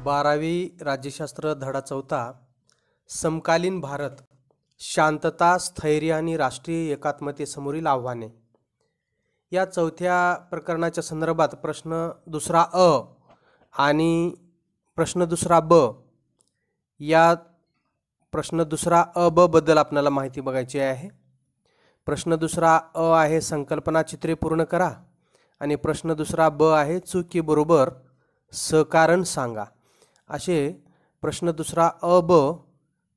12वी राज्यशास्त्र धडा 4 समकालीन भारत शांतता स्थैर्य आणि राष्ट्रीय एकात्मतेसमोरील आव्हाने या चौथ्या प्रकरणाच्या संदर्भात प्रश्न दुसरा अ आणि प्रश्न दुसरा ब या प्रश्न दुसरा अ ब बद्दल आपल्याला माहिती बघायची आहे। प्रश्न दुसरा अ आहे संकल्पना चित्रे पूर्ण करा आणि प्रश्न दुसरा ब आहे चुकी बरोबर सकारण सांगा। असे प्रश्न दुसरा अ ब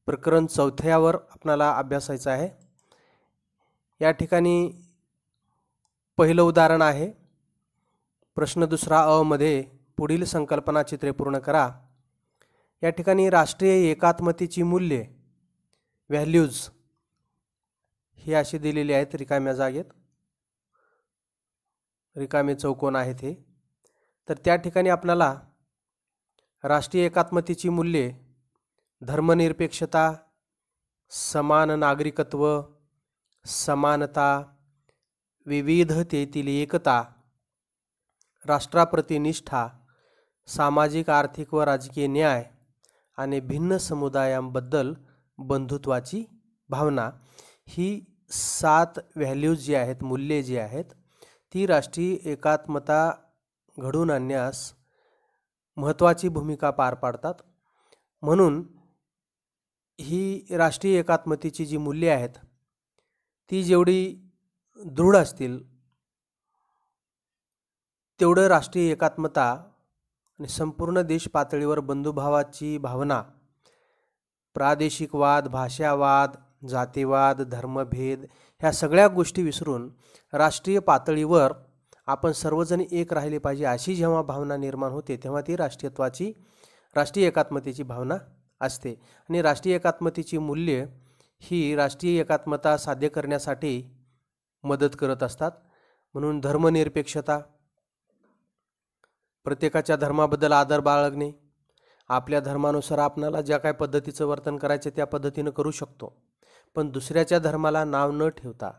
प्रकरण चौथ्यावर आपल्याला अभ्यासायचा आहे। या ठिकाणी पहिलं उदाहरण आहे प्रश्न दुसरा अ मध्ये पुढील संकल्पना चित्रे पूर्ण करा। या ठिकाणी राष्ट्रीय एकात्मतेची मूल्ये व्हॅल्यूज ही अशी दिलेली आहेत। रिकाम्या जागेत रिकामे चौकोन आहेत हे। तर त्या ठिकाणी आपल्याला राष्ट्रीय एकात्मतेची मूल्ये धर्मनिरपेक्षता, समान नागरिकत्व, समानता, विविधतेतील एकता, राष्ट्राप्रती निष्ठा, सामाजिक आर्थिक व राजकीय न्याय आणि भिन्न समुदायांबद्दल बंधुत्वाची भावना ही 7 व्हॅल्यूज जी आहेत, मूल्ये जी आहेत ती राष्ट्रीय एकात्मता घडवून आणण्यास महत्त्वाची भूमिका पार पाडतात। म्हणून ही राष्ट्रीय एकात्मतेची जी मूल्ये आहेत ती जेवढी दृढ असतील तेवढं राष्ट्रीय एकात्मता आणि संपूर्ण देश पातळीवर बंधुभावाची भावना, प्रादेशिकवाद, भाषावाद, जातीवाद, धर्मभेद ह्या सगळ्या गोष्टी विसरून राष्ट्रीय पातळीवर आपण सर्वजण एक राहिले पाहिजे अशी जेव्हा भावना निर्माण होते तेव्हा ती राष्ट्रीय एकात्मतेची भावना असते। आणि राष्ट्रीय एकात्मतेची मूल्ये ही राष्ट्रीय एकात्मता साध्य करण्यासाठी मदत करत असतात। म्हणून धर्मनिरपेक्षता, प्रत्येकाच्या धर्माबद्दल आदर बाळगणे, आपल्या धर्मानुसार आपल्याला ज्या काय पद्धतीचं वर्तन करायचे त्या पद्धतीनं करू शकतो, पण दुसऱ्याच्या धर्माला नाव न ठेवता,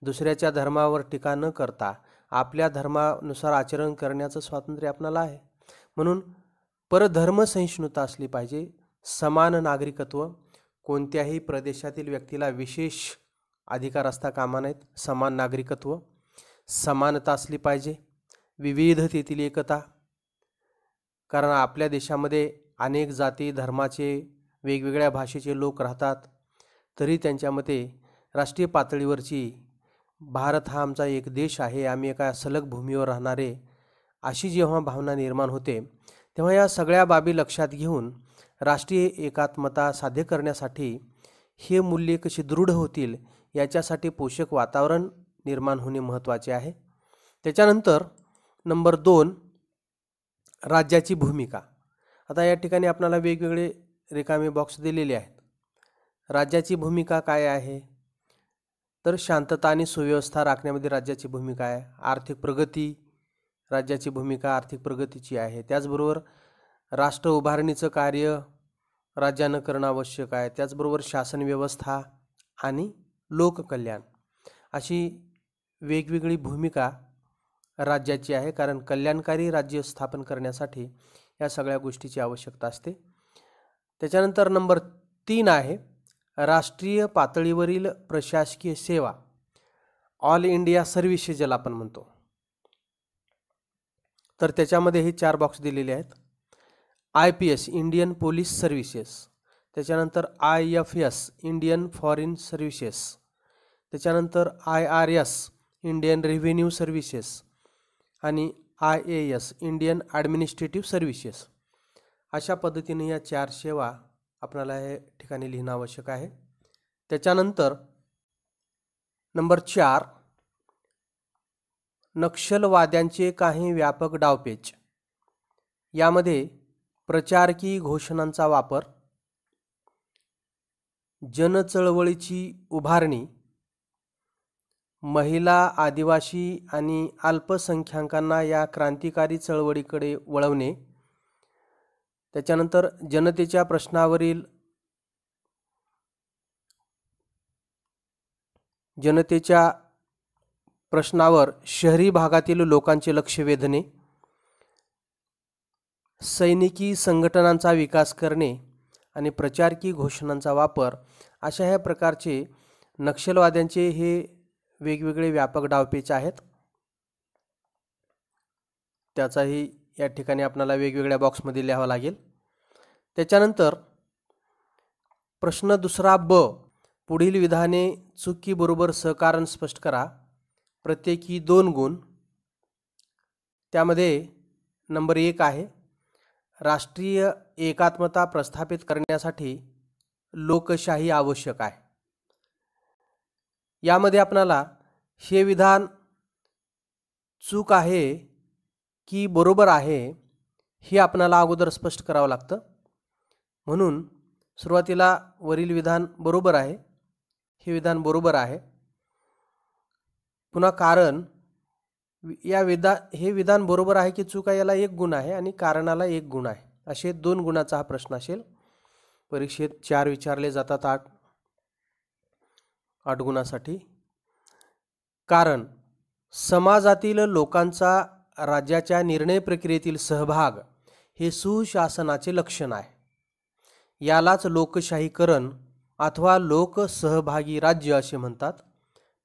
दुसऱ्याच्या धर्मावर टीका न करता आपल्या धर्मानुसार आचरण करण्याचं स्वातंत्र्य आपल्याला आहे। म्हणून परधर्म सहिष्णुता असली पाहिजे, समान नागरिकत्व, कोणत्याही प्रदेशातील व्यक्तीला विशेष अधिकार असता कामा नयेत, समान नागरिकत्व, समानता असली पाहिजे, विविधतेतील एकता, कारण आपल्या देशामध्ये अनेक जाती धर्माचे वेगवेगळ्या भाषेचे लोक राहतात, तरी त्यांच्यामध्ये राष्ट्रीय पातळीवरची भारत हा आमचा एक देश आहे, आम्ही एका सलग भूमीवर राहणारे अशी जेव्हा भावना निर्माण होते तेव्हा या सगळ्या बाबी लक्षात घेऊन राष्ट्रीय एकात्मता साध्य करण्यासाठी हे मूल्ये कशी दृढ होतील याच्यासाठी पोषक वातावरण निर्माण होणे महत्त्वाचे आहे। त्याच्यानंतर नंबर 2 राज्याची भूमिका। आता या ठिकाणी आपल्याला वेगवेगळे रिकामे बॉक्स दिलेले आहेत। राज्याची भूमिका काय आहे तर शांतता आणि सुव्यवस्था राखण्यामध्ये राज्याची भूमिका आहे। आर्थिक प्रगती, राज्याची भूमिका आर्थिक प्रगतीची आहे। त्याचबरोबर राष्ट्र उभारणीचं कार्य राज्यानं करणं आवश्यक आहे। त्याचबरोबर शासन व्यवस्था आणि लोककल्याण अशी वेगवेगळी भूमिका राज्याची आहे, कारण कल्याणकारी राज्य स्थापन करण्यासाठी या सगळ्या गोष्टीची आवश्यकता असते। त्याच्यानंतर नंबर 3 आहे राष्ट्रीय पातळीवरील प्रशासकीय सेवा, ऑल इंडिया सर्व्हिसेस ज्याला आपण म्हणतो। तर त्याच्यामध्ये हे 4 बॉक्स दिलेले आहेत। IPS इंडियन पोलीस सर्व्हिसेस, त्याच्यानंतर IFS इंडियन फॉरेन सर्व्हिसेस, त्याच्यानंतर IRS इंडियन रेव्हेन्यू सर्व्हिसेस आणि IAS इंडियन ॲडमिनिस्ट्रेटिव्ह सर्व्हिसेस। अशा पद्धतीने या 4 सेवा आपल्याला या ठिकाणी लिहिणं आवश्यक आहे। त्याच्यानंतर नंबर 4 नक्षलवाद्यांचे काही व्यापक डावपेच। यामध्ये प्रचारकी घोषणांचा वापर, जनचळवळीची उभारणी, महिला, आदिवासी आणि अल्पसंख्याकांना या क्रांतिकारी चळवळीकडे वळवणे, त्याच्यानंतर जनतेच्या प्रश्नावर शहरी भागातील लोकांचे लक्ष वेधणे, सैनिकी संघटनांचा विकास करणे आणि प्रचारकी घोषणांचा वापर अशा ह्या प्रकारचे नक्षलवाद्यांचे हे वेगवेगळे व्यापक डावपेच आहेत. त्याचाही या ठिकाणी आपल्याला वेगवेगळ्या बॉक्समध्ये लिहावं लागेल. त्याच्यानंतर प्रश्न दुसरा ब, पुढील विधाने चुकी बरोबर सहकारण स्पष्ट करा. प्रत्येकी 2 गुण. त्यामध्ये नंबर 1 आहे, राष्ट्रीय एकात्मता प्रस्थापित करण्यासाठी लोकशाही आवश्यक आहे. यामध्ये आपल्याला हे विधान चूक आहे की बरोबर आहे हे आपल्याला अगोदर स्पष्ट करावं लागतं. म्हणून सुरुवातीला वरील विधान बरोबर आहे, हे विधान बरोबर आहे. पुन्हा कारण, हे विधान बरोबर आहे की चूक आहे याला 1 गुण आहे आणि कारणाला 1 गुण आहे. असे 2 गुणाचा हा प्रश्न असेल. परीक्षेत 4 विचारले जातात 8 गुणासाठी. कारण, समाजातील लोकांचा राज्याच्या निर्णय प्रक्रियेतील सहभाग हे सुशासनाचे लक्षण आहे. यालाच लोकशाहीकरण अथवा लोकसहभागी राज्य असे म्हणतात.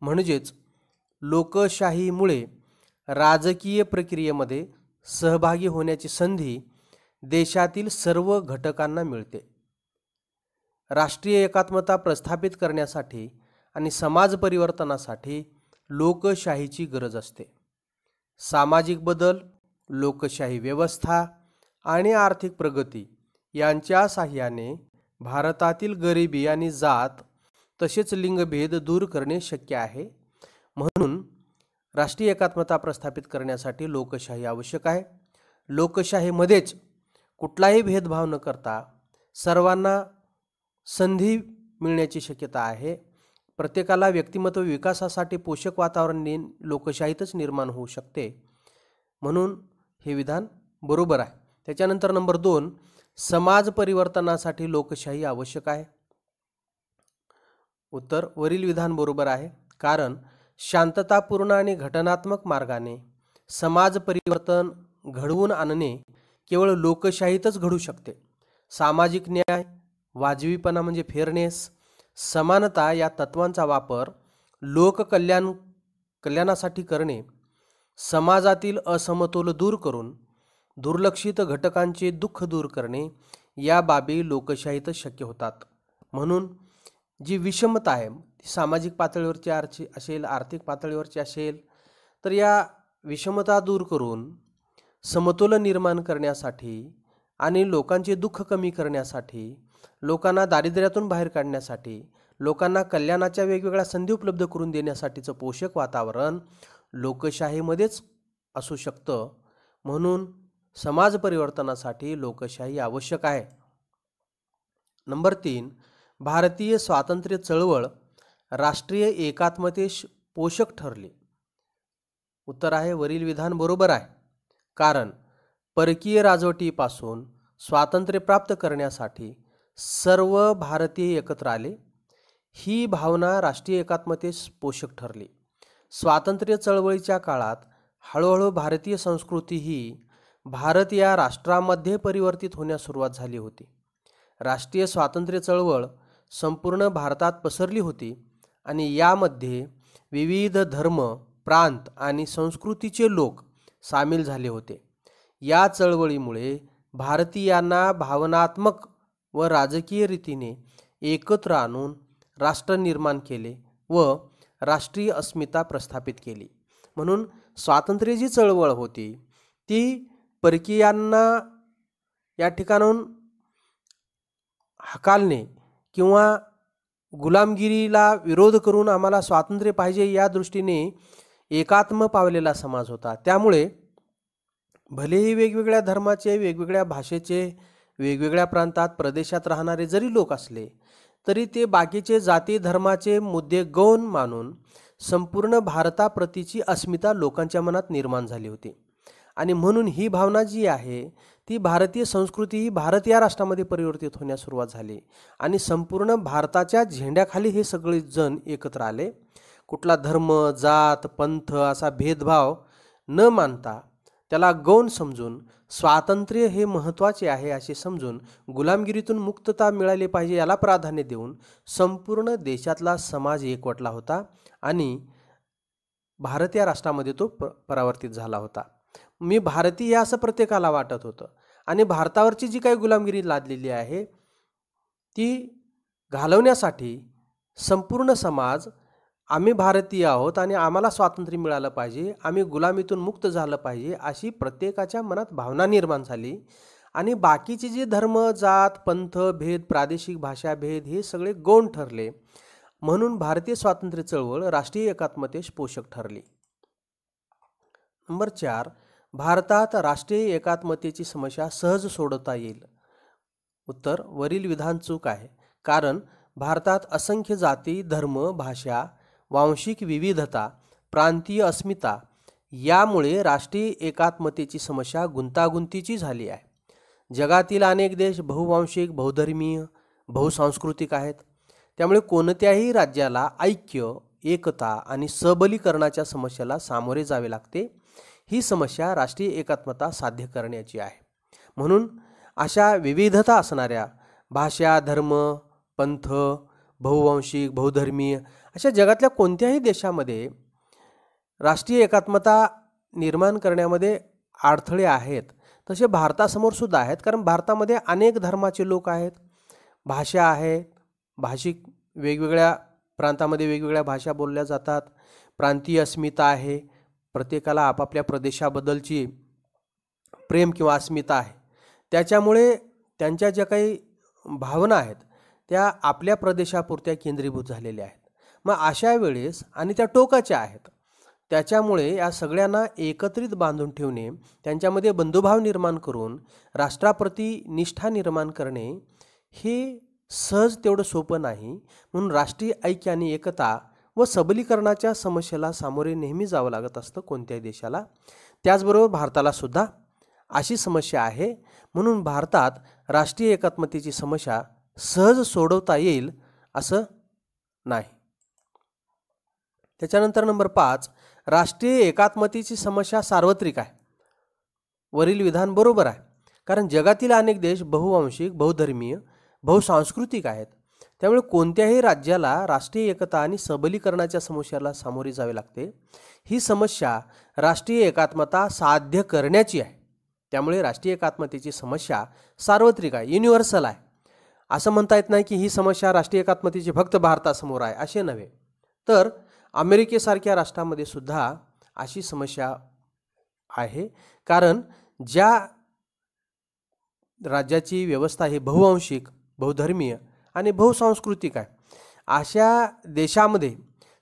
म्हणजेच लोकशाहीमुळे राजकीय प्रक्रियेमध्ये सहभागी होण्याची संधी देशातील सर्व घटकांना मिळते. राष्ट्रीय एकात्मता प्रस्थापित करण्यासाठी आणि समाज परिवर्तनासाठी लोकशाहीची गरज असते. सामाजिक बदल, लोकशाही व्यवस्था आणि आर्थिक प्रगती यांच्या साहाय्याने भारतातील गरिबी आणि जात तसेच लिंगभेद दूर करणे शक्य आहे. म्हणून राष्ट्रीय एकात्मता प्रस्थापित करण्यासाठी लोकशाही आवश्यक आहे. लोकशाहीमध्येच कुठलाही भेदभाव न करता सर्वांना संधी मिळण्याची शक्यता आहे. प्रत्येकाला व्यक्तिमत्व विकासासाठी पोषक वातावरण लोकशाहीतच निर्माण होऊ शकते. म्हणून हे विधान बरोबर आहे. त्याच्यानंतर नंबर 2, समाज परिवर्तनासाठी लोकशाही आवश्यक आहे. उत्तर, वरील विधान बरोबर आहे. कारण शांततापूर्ण आणि घटनात्मक मार्गाने समाज परिवर्तन घडवून आणणे केवळ लोकशाहीतच घडू शकते. सामाजिक न्याय, वाजवीपणा म्हणजे फेअरनेस, समानता या तत्वांचा वापर कल्याणासाठी करणे, समाजातील असमतोल दूर करून दुर्लक्षित घटकांचे दुःख दूर करणे या बाबी लोकशाहीतच शक्य होतात. म्हणून जी विषमता आहे ती सामाजिक पातळीवरची असेल, आर्थिक पातळीवरची असेल, तर या विषमता दूर करून समतोल निर्माण करण्यासाठी आणि लोकांचे दुःख कमी करण्यासाठी, लोकांना दारिद्र्यातून बाहेर काढण्यासाठी, लोकांना कल्याणाच्या वेगवेगळ्या संधी उपलब्ध करून देण्यासाठीचं पोषक वातावरण लोकशाहीमध्येच असू शकतं. म्हणून समाज परिवर्तनासाठी लोकशाही आवश्यक आहे. नंबर 3, भारतीय स्वातंत्र्य चळवळ राष्ट्रीय एकात्मतेस पोषक ठरली. उत्तर आहे, वरील विधान बरोबर आहे. कारण परकीय राजवटीपासून स्वातंत्र्य प्राप्त करण्यासाठी सर्व भारतीय एकत्र आले. ही भावना राष्ट्रीय एकात्मतेस पोषक ठरली. स्वातंत्र्य चळवळीच्या काळात हळूहळू भारतीय संस्कृती ही भारत या राष्ट्रामध्ये परिवर्तित होण्यास सुरुवात झाली होती. राष्ट्रीय स्वातंत्र्य चळवळ संपूर्ण भारतात पसरली होती आणि यामध्ये विविध धर्म, प्रांत आणि संस्कृतीचे लोक सामील झाले होते. या चळवळीमुळे भारतीयांना भावनात्मक व राजकीय रीतीने एकत्र आणून राष्ट्र निर्माण केले व राष्ट्रीय अस्मिता प्रस्थापित केली. म्हणून स्वातंत्र्य जी चळवळ होती ती परकीयांना या ठिकाणून हकालणे किंवा गुलामगिरीला विरोध करून आम्हाला स्वातंत्र्य पाहिजे या दृष्टीने एकात्म पावलेला समाज होता. त्यामुळे भलेही वेगवेगळ्या धर्माचे, वेगवेगळ्या भाषेचे, वेगवेगळ्या प्रांतात, प्रदेशात राहणारे जरी लोक असले तरी ते बाकीचे जाती धर्माचे मुद्दे गौण मानून संपूर्ण भारताप्रतीची अस्मिता लोकांच्या मनात निर्माण झाली होती. आणि म्हणून ही भावना जी आहे ती भारतीय संस्कृती ही भारत या राष्ट्रामध्ये परिवर्तित होण्यास सुरुवात झाली आणि संपूर्ण भारताच्या झेंड्याखाली हे सगळे जण एकत्र आले. कुठला धर्म, जात, पंथ असा भेदभाव न मानता त्याला गौण समजून स्वातंत्र्य हे महत्त्वाचे आहे असे समजून गुलामगिरीतून मुक्तता मिळाली पाहिजे याला प्राधान्य देऊन संपूर्ण देशातला समाज एकवटला होता आणि भारत या राष्ट्रामध्ये तो परावर्तित झाला होता. मी भारतीय असं प्रत्येकाला वाटत होतं आणि भारतावरची जी काही गुलामगिरी लादलेली आहे ती घालवण्यासाठी संपूर्ण समाज आम्ही भारतीय आहोत आणि आम्हाला स्वातंत्र्य मिळालं पाहिजे, आम्ही गुलामीतून मुक्त झालं पाहिजे अशी प्रत्येकाच्या मनात भावना निर्माण झाली. आणि बाकीचे जे धर्म, जात, पंथ भेद, प्रादेशिक भाषा भेद हे सगळे गौण ठरले. म्हणून भारतीय स्वातंत्र्य चळवळ राष्ट्रीय एकात्मतेस पोषक ठरली. नंबर 4, भारतात राष्ट्रीय एकात्मतेची समस्या सहज सोडवता येईल. उत्तर, वरील विधान चूक आहे. कारण भारतात असंख्य जाती, धर्म, भाषा, वांशिक विविधता, प्रांतीय अस्मिता यामुळे राष्ट्रीय एकात्मतेची समस्या गुंतागुंतीची झाली आहे. जगातील अनेक देश बहुवांशिक, बहुधर्मीय, बहुसांस्कृतिक आहेत. त्यामुळे कोणत्याही राज्याला ऐक्य, एकता आणि सबलीकरणाच्या समस्येला सामोरे जावे लागते. ही समस्या राष्ट्रीय एकात्मता साध्य करण्याची आहे. म्हणून अशा विविधता असणाऱ्या भाषा, धर्म, पंथ, बहुवांशिक, बहुधर्मीय अशा जगातल्या कोणत्याही देशामध्ये राष्ट्रीय एकात्मता निर्माण करण्यामध्ये अडथळे आहेत, तसे भारतासमोर सुद्धा आहेत. कारण भारतामध्ये अनेक धर्माचे लोक आहेत, भाषा आहेत, भाषिक वेगवेगळ्या प्रांतामध्ये वेगवेगळ्या भाषा बोलल्या जातात, प्रांतीय अस्मिता आहे, प्रत्येकाला आपापल्या प्रदेशाबद्दलची प्रेम किंवा अस्मिता आहे. त्याच्यामुळे त्यांच्या ज्या काही भावना आहेत त्या आपल्या प्रदेशापुरत्या केंद्रीभूत झालेल्या आहेत. मग अशा वेळेस आणि त्या टोकाच्या आहेत, त्याच्यामुळे या सगळ्यांना एकत्रित बांधून ठेवणे, त्यांच्यामध्ये बंधुभाव निर्माण करून राष्ट्राप्रती निष्ठा निर्माण करणे हे सहज तेवढं सोपं नाही. म्हणून राष्ट्रीय ऐक्य आणि एकता व सबलीकरणाच्या समस्येला सामोरे नेहमी जावं लागत असतं कोणत्याही देशाला. त्याचबरोबर भारताला सुद्धा अशी समस्या आहे. म्हणून भारतात राष्ट्रीय एकात्मतेची समस्या सहज सोडवता येईल असं नाही. त्याच्यानंतर नंबर 5, राष्ट्रीय एकात्मतेची समस्या सार्वत्रिक आहे. वरील विधान बरोबर आहे. कारण जगातील अनेक देश बहुवांशिक, बहुधर्मीय, बहुसांस्कृतिक आहेत. त्यामुळे कोणत्याही राज्याला राष्ट्रीय एकता आणि सबलीकरणाच्या समस्येला सामोरे जावे लागते. ही समस्या राष्ट्रीय एकात्मता साध्य करण्याची आहे. त्यामुळे राष्ट्रीय एकात्मतेची समस्या सार्वत्रिक आहे, युनिव्हर्सल आहे. असं म्हणता येत नाही की ही समस्या राष्ट्रीय एकात्मतेची फक्त भारतासमोर आहे, असे नव्हे. तर अमेरिकेसारख्या राष्ट्रामध्ये सुद्धा अशी समस्या आहे. कारण ज्या राज्याची व्यवस्था ही बहुवांशिक, बहुधर्मीय आणि बहुसांस्कृतिक आहे, अशा देशामध्ये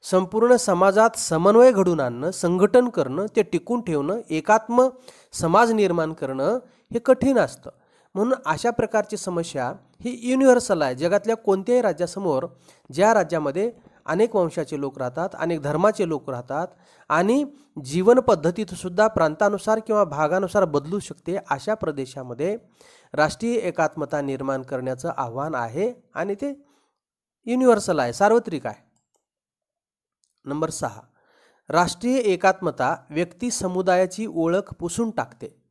संपूर्ण समाजात समन्वय घडवून आणणं, संघटन करणं, ते टिकून ठेवणं, एकात्म समाज निर्माण करणं हे कठीण असतं. म्हणून अशा प्रकारची समस्या ही युनिव्हर्सल आहे. जगातल्या कोणत्याही राज्यासमोर, ज्या राज्यामध्ये अनेक वंशाचे लोक राहतात, अनेक धर्माचे लोक राहतात आणि जीवन पद्धतीत सुद्धा प्रांतानुसार किंवा भागानुसार बदलू शकते, अशा प्रदेशामध्ये राष्ट्रीय एकात्मता निर्माण करण्याचं आव्हान आहे आणि ते युनिव्हर्सल आहे, सार्वत्रिक आहे. नंबर 6, राष्ट्रीय एकात्मता व्यक्ती समुदायाची ओळख पुसून टाकते.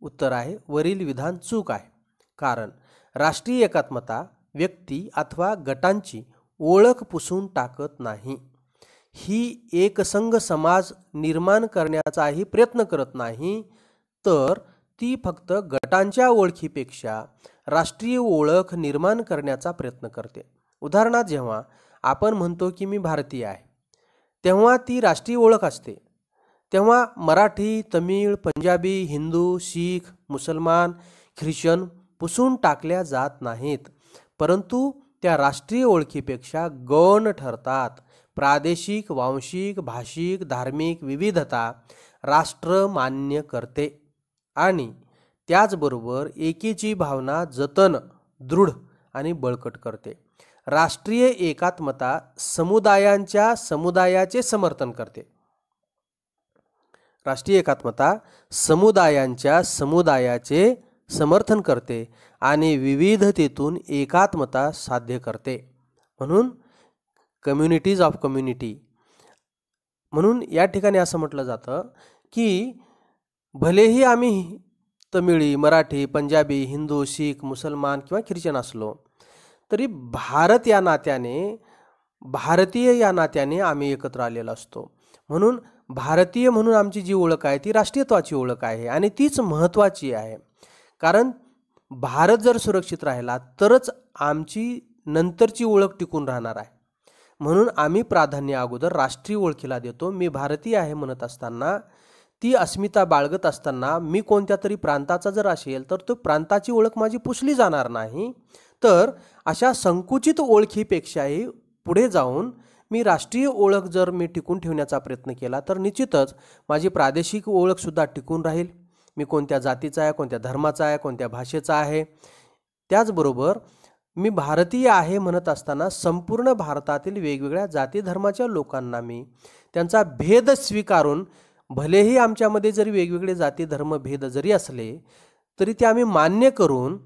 उत्तर आहे, वरील विधान चूक आहे. कारण राष्ट्रीय एकात्मता व्यक्ती अथवा गटांची ओळख पुसून टाकत नाही. ही एकसंघ समाज निर्माण करण्याचाही प्रयत्न करत नाही, तर ती फक्त गटांच्या ओळखीपेक्षा राष्ट्रीय ओळख निर्माण करण्याचा प्रयत्न करते. उदाहरणार्थ, जेव्हा आपण म्हणतो की मी भारतीय आहे, तेव्हा ती राष्ट्रीय ओळख असते. तेव्हा मराठी, तमिळ, पंजाबी, हिंदू, शीख, मुसलमान, ख्रिश्चन पुसून टाकल्या जात नाहीत, परंतु त्या राष्ट्रीय ओळखीपेक्षा गौण ठरतात. प्रादेशिक, वांशिक, भाषिक, धार्मिक विविधता राष्ट्र मान्य करते आणि त्याचबरोबर एकीची भावना जतन, दृढ आणि बळकट करते. राष्ट्रीय एकात्मता समुदायाचे समर्थन करते. राष्ट्रीय एकात्मता समुदायाचे समर्थन करते आणि विविधतेतून एकात्मता साध्य करते. म्हणून कम्युनिटीज ऑफ कम्युनिटी. म्हणून या ठिकाणी असं म्हटलं जातं की भलेही आम्ही तमिळी, मराठी, पंजाबी, हिंदू, शीख, मुसलमान किंवा ख्रिश्चन असलो तरी भारतीय या नात्याने आम्ही एकत्र आलेलो असतो. म्हणून भारतीय म्हणून आमची जी ओळख आहे ती राष्ट्रीयत्वाची ओळख आहे आणि तीच महत्त्वाची आहे. कारण भारत जर सुरक्षित राहिला तरच आमची नंतरची ओळख टिकून राहणार आहे. म्हणून आम्ही प्राधान्य अगोदर राष्ट्रीय ओळखीला देतो. मी भारतीय आहे म्हणत असताना, ती अस्मिता बाळगत असताना मी कोणत्या तरी प्रांताचा जर असेल तर तो प्रांताची ओळख माझी पुसली जाणार नाही. तर अशा संकुचित ओळखीपेक्षाही पुढे जाऊन मी राष्ट्रीय ओळख जर मी टिकून ठेवण्याचा प्रयत्न केला तर निश्चितच माझी प्रादेशिक ओळखसुद्धा टिकून राहील. मी कोणत्या जातीचा आहे, कोणत्या धर्माचा आहे, कोणत्या भाषेचा आहे. त्याचबरोबर मी भारतीय आहे म्हणत असताना संपूर्ण भारतातील वेगवेगळ्या जाती धर्माच्या लोकांना मी त्यांचा भेद स्वीकारून, भलेही आमच्यामध्ये जरी वेगवेगळे जाती धर्म भेद जरी असले तरी ते आम्ही मान्य करून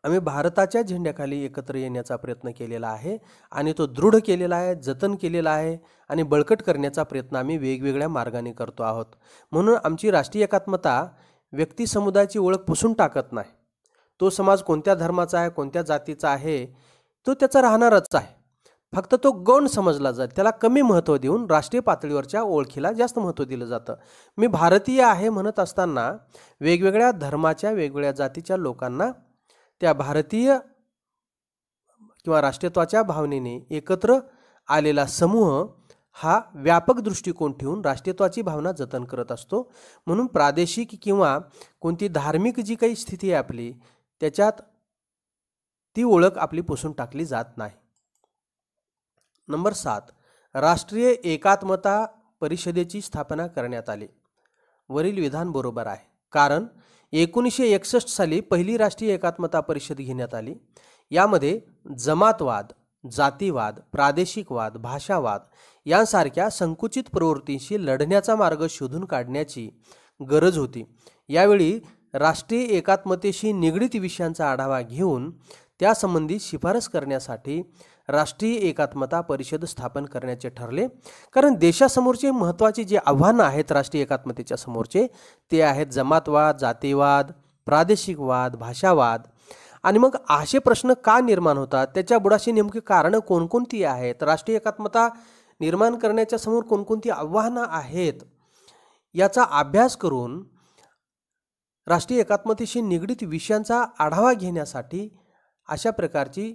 आम्ही भारताच्या झेंड्याखाली एकत्र येण्याचा प्रयत्न केलेला आहे आणि तो दृढ केलेला आहे, जतन केलेला आहे आणि बळकट करण्याचा प्रयत्न आम्ही वेगवेगळ्या मार्गाने करतो आहोत. म्हणून आमची राष्ट्रीय एकात्मता व्यक्ती समुदायाची ओळख पुसून टाकत नाही. तो समाज कोणत्या धर्माचा आहे, कोणत्या जातीचा आहे, तो त्याचा राहणारच आहे. फक्त तो गौण समजला जातो, त्याला कमी महत्त्व देऊन राष्ट्रीय पातळीवरच्या ओळखीला जास्त महत्त्व दिलं जातं. मी भारतीय आहे म्हणत असताना वेगवेगळ्या धर्माच्या, वेगवेगळ्या जातीच्या लोकांना त्या भारतीय किंवा राष्ट्रीयत्वाच्या भावनेने एकत्र आलेला समूह हा व्यापक दृष्टिकोन ठेवून राष्ट्रीयत्वाची भावना जतन करत असतो. म्हणून प्रादेशिक किंवा कोणती धार्मिक जी काही स्थिती आहे आपली, त्याच्यात ती ओळख आपली पुसून टाकली जात नाही. नंबर 7, राष्ट्रीय एकात्मता परिषदेची स्थापना करण्यात आली. वरील विधान बरोबर आहे. कारण 1961 साली पहिली राष्ट्रीय एकात्मता परिषद घेण्यात आली. यामध्ये जमातवाद, जातीवाद, प्रादेशिकवाद, भाषावाद यांसारख्या संकुचित प्रवृत्तींशी लढण्याचा मार्ग शोधून काढण्याची गरज होती. यावेळी राष्ट्रीय एकात्मतेशी निगडीत विषयांचा आढावा घेऊन त्यासंबंधी शिफारस करण्यासाठी राष्ट्रीय एकात्मता परिषद स्थापन करण्याचे ठरले. कारण देशासमोरचे महत्त्वाचे जे आव्हानं आहेत राष्ट्रीय एकात्मतेच्या समोरचे, ते आहेत जमातवाद, जातीवाद, प्रादेशिकवाद, भाषावाद. आणि मग असे प्रश्न का निर्माण होतात, त्याच्या बुडाशी नेमकी कारणं कोणकोणती आहेत, राष्ट्रीय एकात्मता निर्माण करण्याच्या समोर कोणकोणती आव्हानं आहेत, याचा अभ्यास करून राष्ट्रीय एकात्मतेशी निगडीत विषयांचा आढावा घेण्यासाठी अशा प्रकारची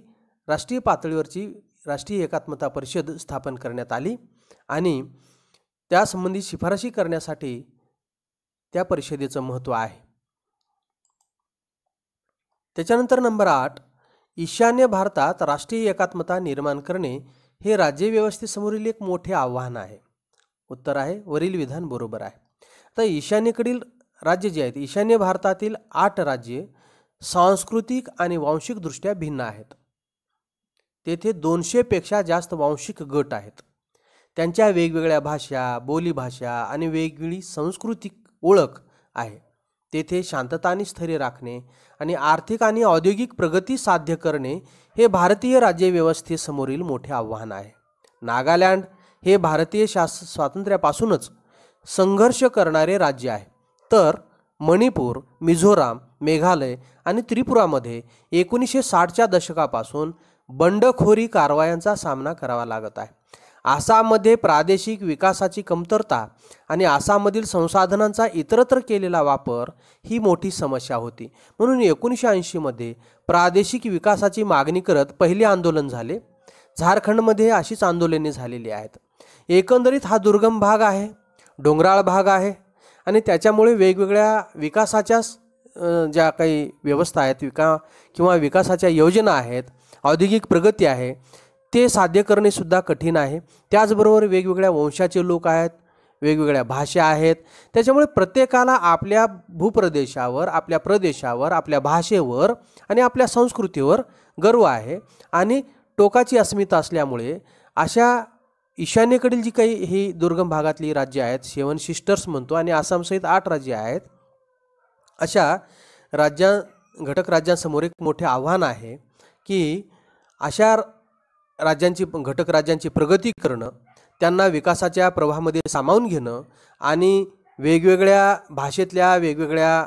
राष्ट्रीय पातळीवरची राष्ट्रीय एकात्मता परिषद स्थापन करण्यात आली आणि त्यासंबंधी शिफारशी करण्यासाठी त्या परिषदेचं महत्त्व आहे. त्याच्यानंतर नंबर 8, ईशान्य भारतात राष्ट्रीय एकात्मता निर्माण करणे हे राज्यव्यवस्थेसमोरील एक मोठे आव्हान आहे. उत्तर आहे वरील विधान बरोबर आहे. आता ईशान्येकडील राज्य जे आहेत, ईशान्य भारतातील 8 राज्ये सांस्कृतिक आणि वांशिकदृष्ट्या भिन्न आहेत. तेथे 200 पेक्षा जास्त वांशिक गट आहेत. त्यांच्या वेगवेगळ्या भाषा, बोलीभाषा आणि वेगवेगळी सांस्कृतिक ओळख आहे. तेथे शांतता आणि स्थैर्य राखणे आणि आर्थिक आणि औद्योगिक प्रगती साध्य करणे हे भारतीय राज्यव्यवस्थेसमोरील मोठे आव्हान आहे. नागालँड हे भारतीय स्वातंत्र्यापासूनच संघर्ष करणारे राज्य आहे. तर मणिपूर, मिझोराम, मेघालय आणि त्रिपुरामध्ये 1960च्या दशकापासून बंडखोरी कारवायांचा सामना करावा लागत आहे. आसाममध्ये प्रादेशिक विकासाची कमतरता आणि आसाममधील संसाधनांचा इतरत्र केलेला वापर ही मोठी समस्या होती. म्हणून 1980मध्ये प्रादेशिक विकासाची मागणी करत पहिले आंदोलन झाले. झारखंडमध्ये अशीच आंदोलने झालेली आहेत. एकंदरीत हा दुर्गम भाग आहे, डोंगराळ भाग आहे आणि त्याच्यामुळे वेगवेगळ्या विकासाच्या ज्या काही व्यवस्था आहेत किंवा विकासाच्या योजना आहेत, औद्योगिक प्रगती आहे, ते साध्य करणे सुद्धा कठीण आहे. त्याचबरोबर वेगवेगळ्या वंशाचे लोक आहेत, वेगवेगळ्या भाषा आहेत. त्याच्यामुळे प्रत्येकाला आपल्या भूप्रदेशावर, आपल्या प्रदेशावर, आपल्या भाषेवर आणि आपल्या संस्कृतीवर गर्व आहे आणि टोकाची अस्मिता असल्यामुळे अशा ईशान्येकडील जी काही ही दुर्गम भागातली राज्य आहेत, 7 सिस्टर्स म्हणतो, आणि आसामसहित 8 राज्य आहेत, अशा घटक राज्यांसमोर एक मोठे आव्हान आहे की अशा घटक राज्यांची प्रगती करणं, त्यांना विकासाच्या प्रवाहामध्ये सामावून घेणं आणि वेगवेगळ्या भाषेतल्या वेगवेगळ्या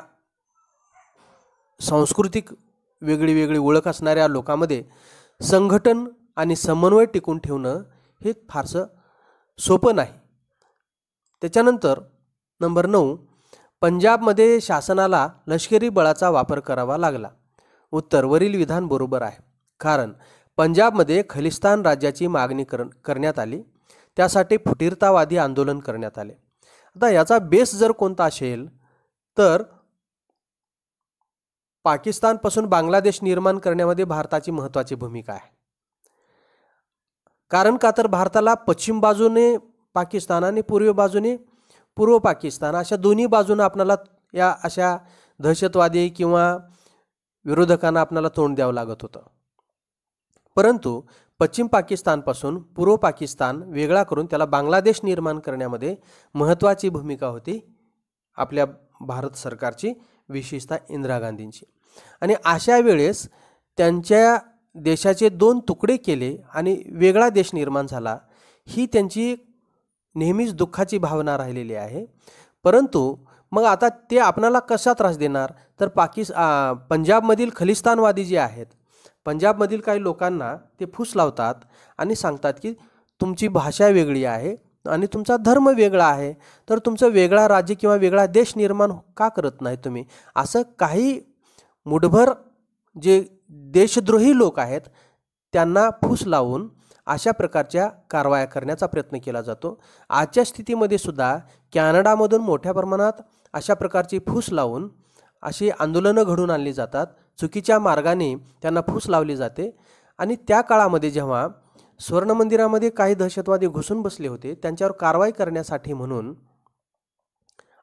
सांस्कृतिक वेगळी वेगळी ओळख असणाऱ्या लोकांमध्ये संघटन आणि समन्वय टिकून ठेवणं हे फारसं सोपं नाही. त्याच्यानंतर नंबर 9, पंजाबमध्ये शासनाला लष्करी बळाचा वापर करावा लागला. उत्तर, वरील विधान बरोबर आहे. कारण पंजाबमध्ये खलिस्तान राज्याची मागणी करण्यात आली. त्यासाठी फुटीरतावादी आंदोलन करण्यात आले. आता याचा बेस जर कोणता असेल तर पाकिस्तानपासून बांगलादेश निर्माण करण्यामध्ये भारताची महत्त्वाची भूमिका आहे. कारण का तर भारताला पश्चिम बाजूने पाकिस्तान आणि पूर्व बाजूने पूर्व पाकिस्तान अशा दोन्ही बाजूने आपल्याला या अशा दहशतवादी किंवा विरोधकांना आपल्याला तोंड द्यावं लागत होतं. परंतु पश्चिम पाकिस्तानपासून पूर्व पाकिस्तान वेगळा करून त्याला बांगलादेश निर्माण करण्यामध्ये महत्त्वाची भूमिका होती आपल्या भारत सरकारची, विशेषतः इंदिरा गांधींची. आणि अशा वेळेस त्यांच्या देशाचे 2 तुकडे केले आणि वेगळा देश निर्माण झाला. ही त्यांची नेहमीच दुःखाची भावना राहिलेली आहे. परंतु मग आता ते आपणाला कसा त्रास देणार तर पंजाबमधील खलिस्तानवादी जे आहेत, पंजाबमधील काही लोकांना ते फूस लावतात आणि सांगतात की तुमची भाषा वेगळी आहे आणि तुमचा धर्म वेगळा आहे, तर तुमचं वेगळा राज्य किंवा वेगळा देश निर्माण का करत नाही तुम्ही. असं काही मुठभर जे देशद्रोही लोक आहेत त्यांना फूस लावून अशा प्रकारच्या कारवाया करण्याचा प्रयत्न केला जातो. आजच्या स्थितीमध्ये सुद्धा कॅनडामधून मोठ्या प्रमाणात अशा प्रकारची फूस लावून अशी आंदोलनं घडून आणली जातात. चुकीच्या मार्गाने त्यांना फूस लावली जाते. आणि त्या काळामध्ये जेव्हा स्वर्ण मंदिरामध्ये काही दहशतवादी घुसून बसले होते, त्यांच्यावर कारवाई करण्यासाठी म्हणून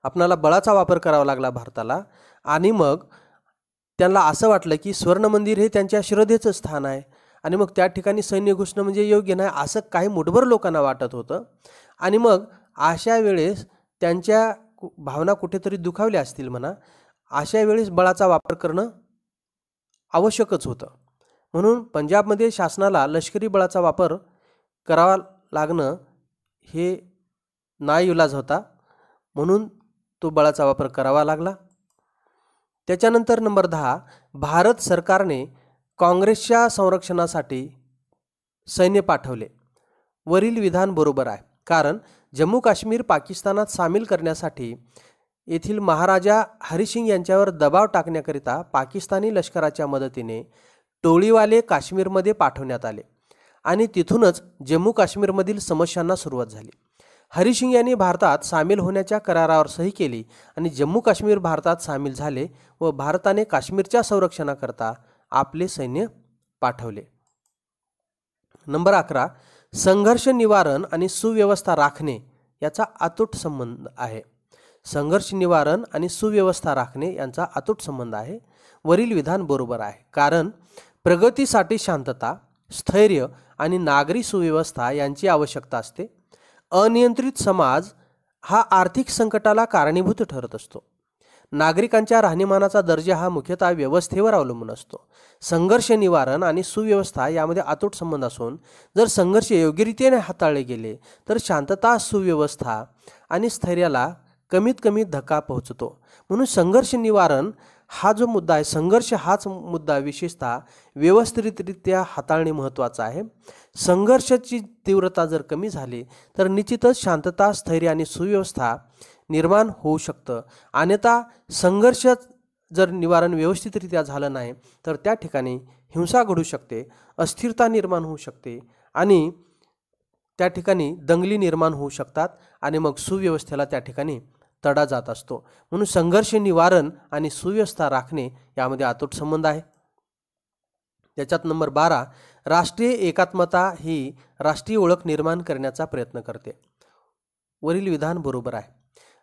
आपणाला बळाचा वापर करावा लागला भारताला. आणि मग त्यांना असं वाटलं की स्वर्ण मंदिर हे त्यांच्या श्रद्धेचं स्थान आहे आणि मग त्या ठिकाणी सैन्य घुसणं म्हणजे योग्य नाही असं काही मुठभर लोकांना वाटत होतं. आणि मग अशा वेळेस त्यांच्या भावना कुठेतरी दुखावल्या असतील म्हणा, अशा वेळेस बळाचा वापर करणं आवश्यकच होतं. म्हणून पंजाबमध्ये शासनाला लष्करी बळाचा वापर करावा लागणं हे नाइलाज होता, म्हणून तो बळाचा वापर करावा लागला. त्याच्यानंतर नंबर 10, भारत सरकारने काँग्रेसच्या संरक्षणासाठी सैन्य पाठवले. वरील विधान बरोबर आहे. कारण जम्मू काश्मीर पाकिस्तानात सामील करण्यासाठी येथील महाराजा हरिसिंग यांच्यावर दबाव टाकण्याकरिता पाकिस्तानी लष्कराच्या मदतीने टोळीवाले काश्मीरमध्ये पाठवण्यात आले आणि तिथूनच जम्मू काश्मीरमधील समस्यांना सुरुवात झाली. हरिसिंग यांनी भारतात सामील होण्याच्या करारावर सही केली आणि जम्मू काश्मीर भारतात सामील झाले व भारताने काश्मीरच्या संरक्षणाकरता आपले सैन्य पाठवले. नंबर 11, संघर्ष निवारण आणि सुव्यवस्था राखणे याचा अतूट संबंध आहे. संघर्ष निवारण आणि सुव्यवस्था राखणे यांचा अतूट संबंध आहे. वरील विधान बरोबर आहे. कारण प्रगतीसाठी शांतता, स्थैर्य आणि नागरी सुव्यवस्था यांची आवश्यकता असते. अनियंत्रित समाज हा आर्थिक संकटाला कारणीभूत ठरत असतो. नागरिकांच्या राहणीमानाचा दर्जा हा मुख्यतः व्यवस्थेवर अवलंबून असतो. संघर्ष निवारण आणि सुव्यवस्था यामध्ये अतूट संबंध असून जर संघर्ष योग्यरीतीने हाताळले गेले तर शांतता, सुव्यवस्था आणि स्थैर्याला कमीत कमी धक्का पोहोचतो. म्हणून संघर्ष निवारण हा जो मुद्दा आहे, संघर्ष हाच मुद्दा विशेषतः व्यवस्थितरित्या हाताळणे महत्त्वाचं आहे. संघर्षाची तीव्रता जर कमी झाली तर निश्चितच शांतता, स्थैर्य आणि सुव्यवस्था निर्माण होऊ शकतं. अन्यथा संघर्ष जर निवारण व्यवस्थितरित्या झालं नाही तर त्या ठिकाणी हिंसा घडू शकते, अस्थिरता निर्माण होऊ शकते आणि त्या ठिकाणी दंगली निर्माण होऊ शकतात आणि मग सुव्यवस्थेला त्या ठिकाणी तडा जात असतो. म्हणून संघर्ष निवारण आणि सुव्यवस्था राखणे यामध्ये अतूट संबंध आहे. त्याच्यात नंबर 12, राष्ट्रीय एकात्मता ही राष्ट्रीय ओळख निर्माण करण्याचा प्रयत्न करते. वरील विधान बरोबर आहे.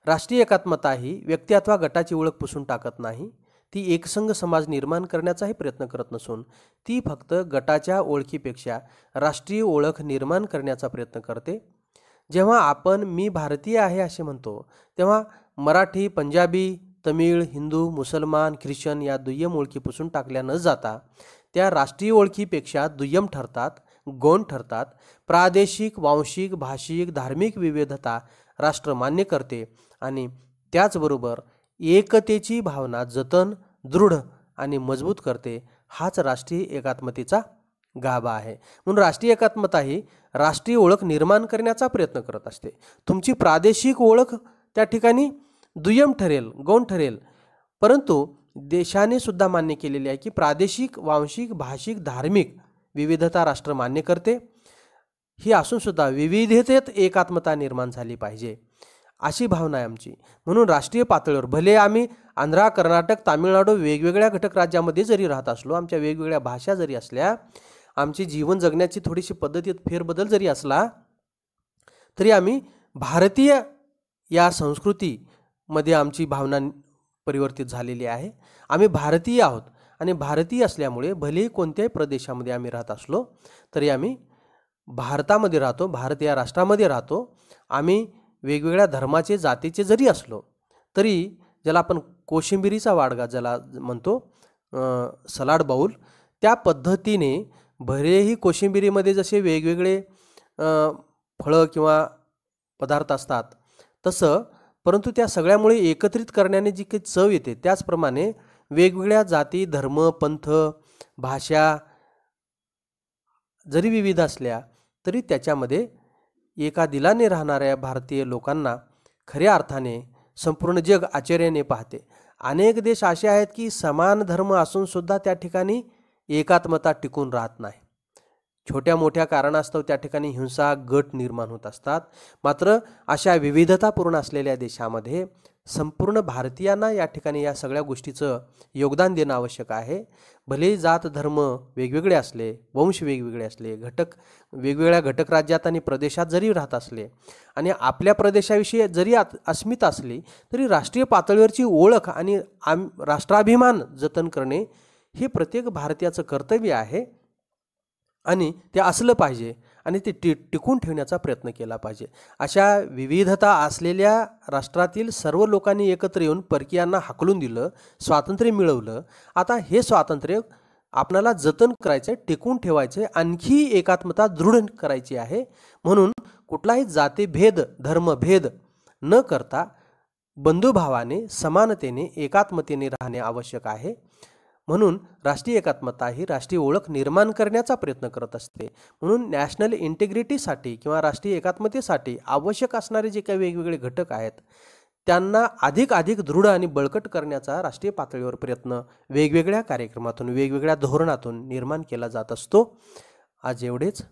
राष्ट्रीय एकात्मता ही व्यक्ती अथवा गटाची ओळख पुसून टाकत नाही, ती एकसंघ समाज निर्माण करण्याचाही प्रयत्न करत नसून ती फक्त गटाच्या ओळखीपेक्षा राष्ट्रीय ओळख निर्माण करण्याचा प्रयत्न करते. जेव्हा आपण मी भारतीय आहे असे म्हणतो तेव्हा मराठी, पंजाबी, तमिळ, हिंदू, मुसलमान, ख्रिश्चन या दुय्यम ओळखी पुसून टाकल्या न जाता त्या राष्ट्रीय ओळखीपेक्षा दुय्यम ठरतात, गौण ठरतात. प्रादेशिक, वांशिक, भाषिक, धार्मिक विविधता राष्ट्र मान्य करते आणि त्याचबरोबर एकतेची भावना जतन, दृढ आणि मजबूत करते. हाच राष्ट्रीय एकात्मतेचा गाभा आहे. म्हणून राष्ट्रीय एकात्मता ही राष्ट्रीय ओळख निर्माण करण्याचा प्रयत्न करत असते. तुमची प्रादेशिक ओळख त्या ठिकाणी दुय्यम ठरेल, गौण ठरेल, परंतु देशाने सुद्धा मान्य केलेले आहे की प्रादेशिक, वांशिक, भाषिक, धार्मिक विविधता राष्ट्र मान्य करते. ही असून सुद्धा विविधतेत एकात्मता निर्माण झाली पाहिजे, अशी भावना आहे आमची. म्हणून राष्ट्रीय पातळीवर भले आम्ही आंध्रा, कर्नाटक, तामिळनाडू वेगवेगळ्या घटक राज्यामध्ये जरी राहत असलो, आमच्या वेगवेगळ्या भाषा जरी असल्या, आमची जीवन जगण्याची थोडीशी पद्धतीत फेरबदल जरी असला, तरी आम्ही भारतीय या संस्कृतीमध्ये आमची भावना परिवर्तित झालेली आहे. आम्ही भारतीय आहोत आणि भारतीय असल्यामुळे भलेही कोणत्याही प्रदेशामध्ये आम्ही राहत असलो तरी आम्ही भारतामध्ये राहतो, भारत या राष्ट्रामध्ये राहतो. आम्ही वेगवेगळ्या धर्माचे, जातीचे जरी असलो तरी ज्याला आपण कोशिंबिरीचा वाडगा ज्याला म्हणतो, सलाड बाउल, त्या पद्धतीने भलेही कोशिंबिरीमध्ये जसे वेगवेगळे फळं किंवा पदार्थ असतात तसं, परंतु त्या सगळ्यामुळे एकत्रित करण्याने जी काही चव येते, त्याचप्रमाणे वेगवेगळ्या जाती, धर्म, पंथ, भाषा जरी विविध असल्या तरी त्याच्यामध्ये एका दिलाने राहणाऱ्या भारतीय लोकांना खऱ्या अर्थाने संपूर्ण जग आश्चर्याने पाहते. अनेक देश असे आहेत की समान धर्म असून सुद्धा त्या ठिकाणी एकात्मता टिकून राहत नाही. छोट्या मोठ्या कारणास्तव त्या ठिकाणी हिंसा, गट निर्माण होत असतात. मात्र अशा विविधतापूर्ण असलेल्या देशामध्ये संपूर्ण भारतीयांना या ठिकाणी या सगळ्या गोष्टीचं योगदान देणं आवश्यक आहे. भले जात धर्म वेगवेगळे असले, वंश वेगवेगळे असले, वेगवेगळ्या घटक राज्यात आणि प्रदेशात जरी राहत असले आणि आपल्या प्रदेशाविषयी जरी अस्मिता असली तरी राष्ट्रीय पातळीवरची ओळख आणि राष्ट्राभिमान जतन करणे हे प्रत्येक भारतीयाचं कर्तव्य आहे आणि ते असलं पाहिजे आणि ते टिकून ठेवण्याचा प्रयत्न केला पाहिजे. अशा विविधता असलेल्या राष्ट्रातील सर्व लोकांनी एकत्र येऊन परकीयांना हाकलून दिलं, स्वातंत्र्य मिळवलं. आता हे स्वातंत्र्य आपल्याला जतन करायचं, टिकून ठेवायचं, आणखी एकात्मता दृढ करायची आहे. म्हणून कुठलाही जातीभेद, धर्मभेद न करता बंधुभावाने, समानतेने, एकात्मतेने राहणे आवश्यक आहे. म्हणून राष्ट्रीय एकात्मता ही राष्ट्रीय ओळख निर्माण करण्याचा प्रयत्न करत असते. म्हणून नॅशनल इंटिग्रिटीसाठी किंवा राष्ट्रीय एकात्मतेसाठी आवश्यक असणारे जे काही वेगवेगळे घटक आहेत त्यांना अधिक दृढ आणि बळकट करण्याचा राष्ट्रीय पातळीवर प्रयत्न वेगवेगळ्या कार्यक्रमातून, वेगवेगळ्या धोरणातून निर्माण केला जात असतो. आज एवढेच.